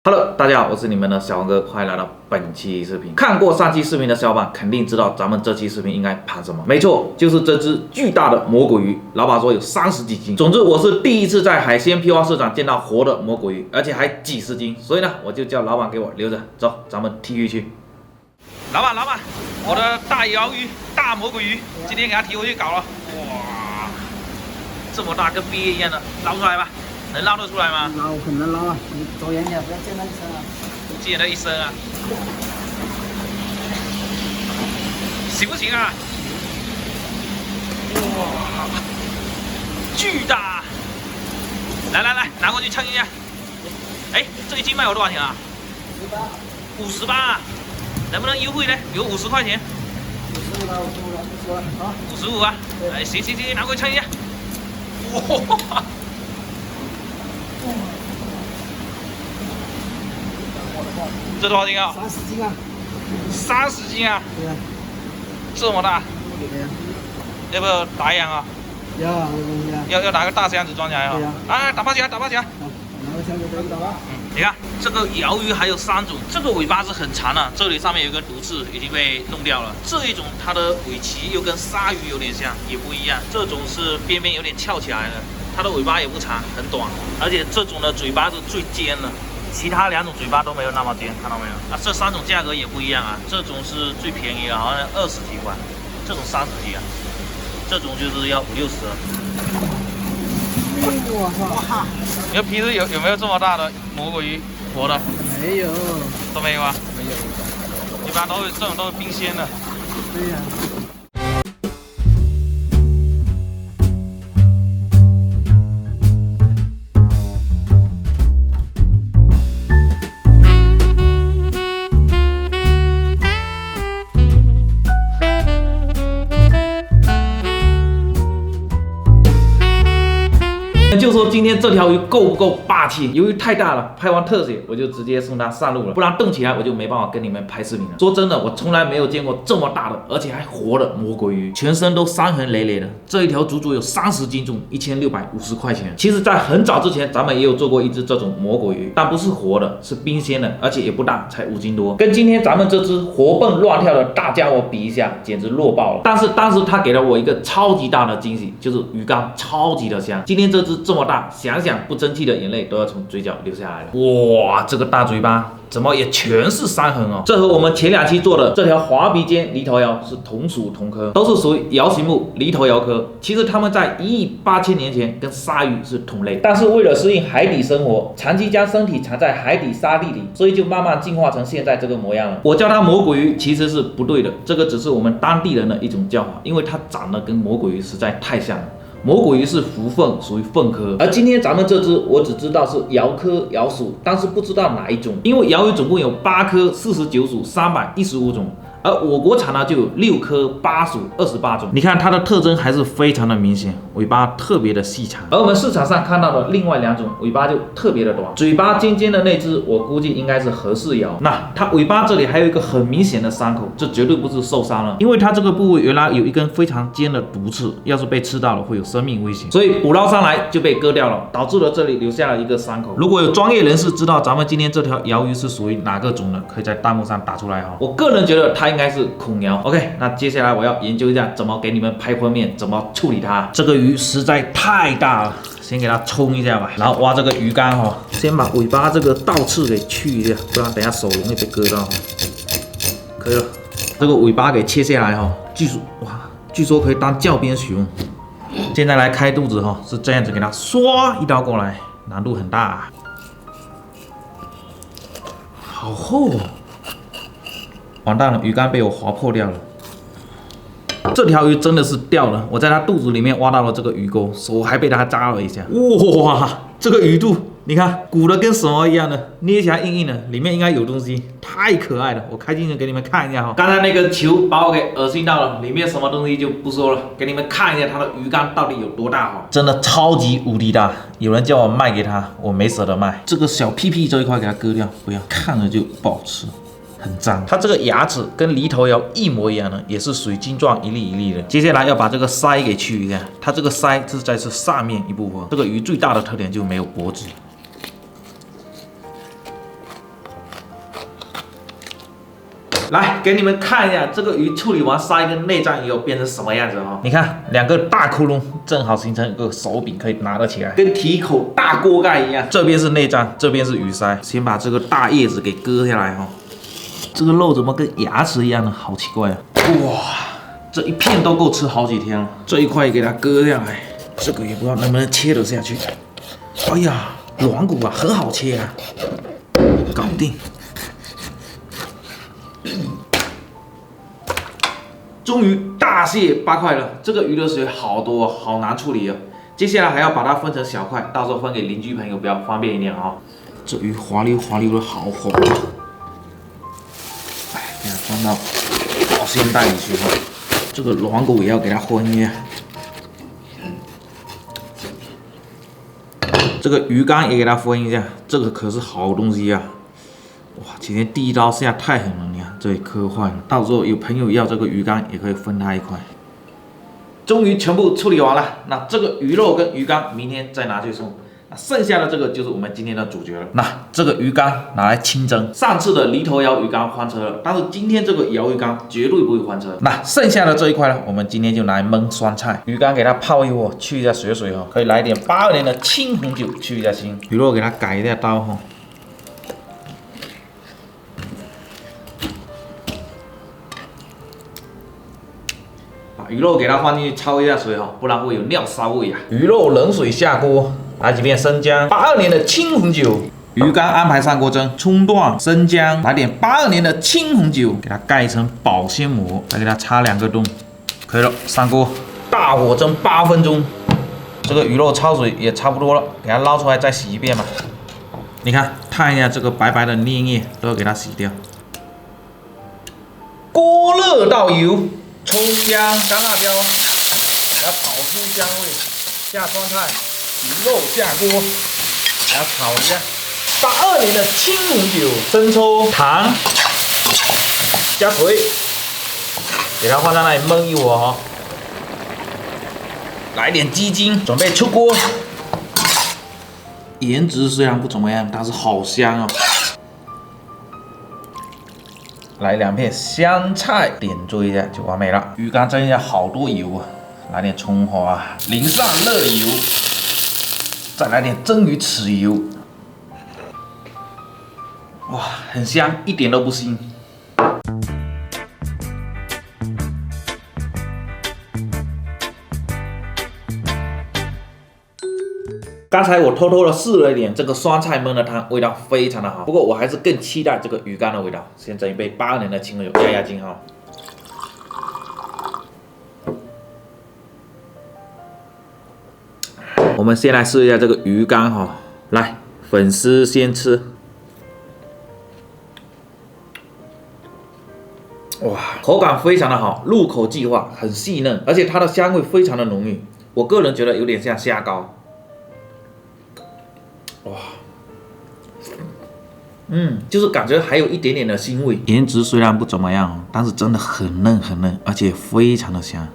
Hello， 大家好，我是你们的小王哥，欢迎来到本期视频。看过上期视频的小伙伴肯定知道咱们这期视频应该盘什么，没错，就是这只巨大的魔鬼鱼。老板说有30几斤，总之我是第一次在海鲜批发市场见到活的魔鬼鱼，而且还几十斤，所以呢，我就叫老板给我留着，走，咱们提鱼去。老板，我的大鳐鱼、大魔鬼鱼，今天给它提回去搞了。哇，这么大，跟毕业一样的，捞出来吧。能捞得出来吗？捞很难捞啊！你走远点，不要见到一声啊！见了一声啊！行不行啊？哇，巨大！来，拿过去称一下。哎，这一斤卖我多少钱啊？58，能不能优惠呢？有50块钱。55了，不说了啊！55啊！哎，行，拿过去称一下。哇！这多少斤啊？30斤啊！30斤啊！对呀。这么大？对呀。要不要打一样啊？要拿个大箱子装起来啊！啊，打包起来！好，拿个箱子可以打吧。你看这个鳐鱼还有3种，这个尾巴是很长的，这里上面有一根毒刺已经被弄掉了。这一种它的尾鳍又跟鲨鱼有点像，也不一样。这种是边边有点翘起来的，它的尾巴也不长，很短，而且这种的嘴巴是最尖的。其他2种嘴巴都没有那么尖，看到没有？啊，这3种价格也不一样啊。这种是最便宜的，好像20几块，这种30几啊，这种就是要50、60了。哇！你看平时有没有这么大的魔鬼鱼活的？没有，都没有啊？没有，一般这种都是冰鲜的。对呀。就说今天这条鱼够不够霸气？由于太大了，拍完特写我就直接送它上路了，不然动起来我就没办法跟你们拍视频了。说真的，我从来没有见过这么大的，而且还活的魔鬼鱼，全身都伤痕累累的。这一条足足有30斤重，1650块钱。其实，在很早之前，咱们也有做过一只这种魔鬼鱼，但不是活的，是冰鲜的，而且也不大，才5斤多。跟今天咱们这只活蹦乱跳的大家伙比一下，简直弱爆了。但是当时他给了我一个超级大的惊喜，就是鱼缸超级的香。今天这只这么大，想想不争气的眼泪都要从嘴角流下来了。哇，这个大嘴巴怎么也全是伤痕哦！这和我们前2期做的这条华鼻尖犁头鳐是同属同科，都是属于鳐形目犁头鳐科。其实它们在1亿8千年前跟鲨鱼是同类，但是为了适应海底生活，长期将身体藏在海底沙地里，所以就慢慢进化成现在这个模样了。我叫它魔鬼鱼其实是不对的，这个只是我们当地人的一种叫法，因为它长得跟魔鬼鱼实在太像了。魔鬼鱼是蝠鲼，属于鲼科，而今天咱们这只我只知道是鳐科鳐属，但是不知道哪一种，因为鳐鱼总共有8科49属315种。而我国产呢就有6科8属28种，你看它的特征还是非常的明显，尾巴特别的细长，而我们市场上看到的另外2种尾巴就特别的短，嘴巴尖尖的那只我估计应该是和氏鳐，那它尾巴这里还有一个很明显的伤口，这绝对不是受伤了，因为它这个部位原来有一根非常尖的毒刺，要是被吃到了会有生命危险，所以捕捞上来就被割掉了，导致了这里留下了一个伤口。如果有专业人士知道咱们今天这条鳐鱼是属于哪个种的，可以在弹幕上打出来哈。我个人觉得它应该是孔鳐。OK， 那接下来我要研究一下怎么给你们拍封面，怎么处理它。这个鱼实在太大了，先给它冲一下吧。然后挖这个鱼竿哈，先把尾巴这个倒刺给去一下，不然等下手容易被割到。可以了，这个尾巴给切下来哈，据说可以当教鞭使用。现在来开肚子哈，是这样子给它唰一刀过来，难度很大啊。好厚哦。完蛋了，鱼竿被我划破掉了。这条鱼真的是掉了，我在它肚子里面挖到了这个鱼钩，手还被它扎了一下。哇，这个鱼肚，你看鼓的跟什么一样的，捏起来硬硬的，里面应该有东西，太可爱了。我开进去给你们看一下哈。刚才那个球把我给恶心到了，里面什么东西就不说了，给你们看一下它的鱼缸到底有多大哈。真的超级无敌大，有人叫我卖给他，我没舍得卖。这个小屁屁这一块给它割掉，不要看着就不好吃。很脏。它这个牙齿跟犁头鳐一模一样的，也是水晶状一粒一粒的。接下来要把这个鳃给去一下，它这个鳃是在上面一部分。这个鱼最大的特点就没有脖子。来给你们看一下这个鱼处理完杀一根内脏以后变成什么样子哈、你看2个大窟窿，正好形成一个手柄可以拿得起来，跟提口大锅盖一样。这边是内脏，这边是鱼鳃。先把这个大叶子给割下来哈、这个肉怎么跟牙齿一样呢？好奇怪啊！哇，这一片都够吃好几天了。这一块也给它割下来，这个也不知道能不能切得下去。哎呀，软骨啊，很好切啊，搞定。终于大卸8块了，这个鱼的水好多，好难处理哦。接下来还要把它分成小块，到时候分给邻居朋友，比较方便一点啊、这鱼滑溜滑溜的，好滑啊！哎，给它装到保鲜袋里去哈。这个软骨也要给它分一下。这个鱼竿也给它分一下，这个可是好东西啊！哇，今天第一刀下太狠了，你看这里磕坏了。到时候有朋友要这个鱼竿，也可以分他一块。终于全部处理完了，那这个鱼肉跟鱼竿明天再拿去送。那剩下的这个就是我们今天的主角了。那这个鱼竿拿来清蒸，上次的犁头窑鱼竿翻车了，但是今天这个窑鱼竿绝对不会翻车。那剩下的这一块呢，我们今天就拿来焖酸菜。鱼竿给它泡一会，去一下水哈，可以来一点82年的青红酒去一下腥。鱼肉给它改一下刀哈。鱼肉给它放进去焯一下水哈，不然会有尿骚味啊。鱼肉冷水下锅，来几片生姜，82年的青红酒。鱼竿安排上锅蒸，葱段、生姜，来点82年的青红酒，给它盖一层保鲜膜，再给它插2个洞，可以了。上锅，大火蒸8分钟。这个鱼肉焯水也差不多了，给它捞出来再洗一遍吧。你看，看一下这个白白的粘液，都要给它洗掉。锅热倒油。葱姜、干辣椒，给它炒出香味，下酸菜，鱼肉下锅，给它炒一下。82年的青红酒，生抽、糖，加水，给它放在那里焖一会儿哈。来点鸡精，准备出锅。颜值虽然不怎么样，但是好香哦。来2片香菜，点缀一下就完美了。鱼竿蒸一下好多油啊，来点葱花，淋上热油，再来点蒸鱼豉油，哇，很香，一点都不腥。刚才我偷偷的试了一点这个酸菜焖的汤，味道非常的好。不过我还是更期待这个鱼竿的味道。先整一杯82年的清酒压压惊哈。我们先来试一下这个鱼竿哈，来，粉丝先吃。哇，口感非常的好，入口即化，很细嫩，而且它的香味非常的浓郁。我个人觉得有点像虾膏。哇，就是感觉还有一点点的腥味。颜值虽然不怎么样，但是真的很嫩很嫩，而且非常的香，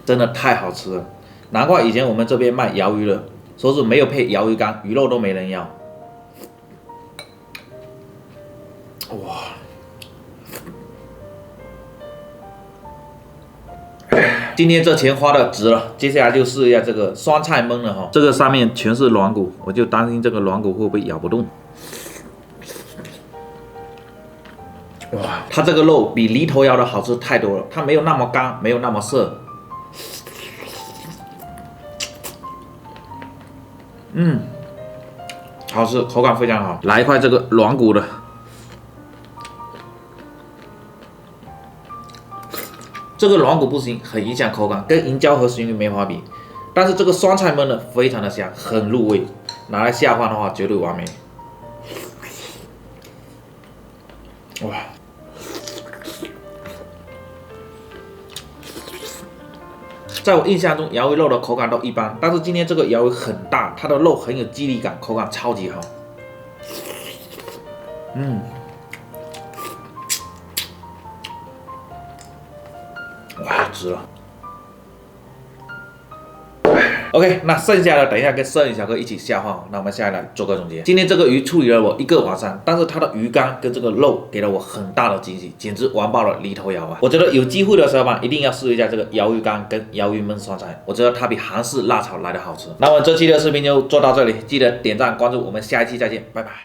真的太好吃了。难怪以前我们这边卖鳐鱼的，说是没有配鳐鱼竿，鱼肉都没人要。哇！今天这钱花的值了，接下来就试一下这个酸菜焖了哈。这个上面全是软骨，我就担心这个软骨会不会咬不动。哇，它这个肉比犁头窑的好吃太多了，它没有那么干，没有那么涩。好吃，口感非常好。来一块这个软骨的。这个软骨不行，很影响口感，跟银椒和鲟鱼没法比。但是这个酸菜焖的非常的香，很入味，拿来下饭的话绝对完美。哇！在我印象中，鳐鱼肉的口感都一般，但是今天这个鳐鱼很大，它的肉很有肌理感，口感超级好。哇，值了！ OK， 那剩下的等一下跟摄影小哥一起消化。那我们下来做个总结。今天这个鱼处理了我1个晚上，但是它的鱼竿跟这个肉给了我很大的惊喜，简直玩爆了犁头窑啊！我觉得有机会的时候吧，一定要试一下这个鱿鱼竿跟鱿鱼焖酸菜，我觉得它比韩式辣炒来的好吃。那我们这期的视频就做到这里，记得点赞关注，我们下一期再见，拜拜。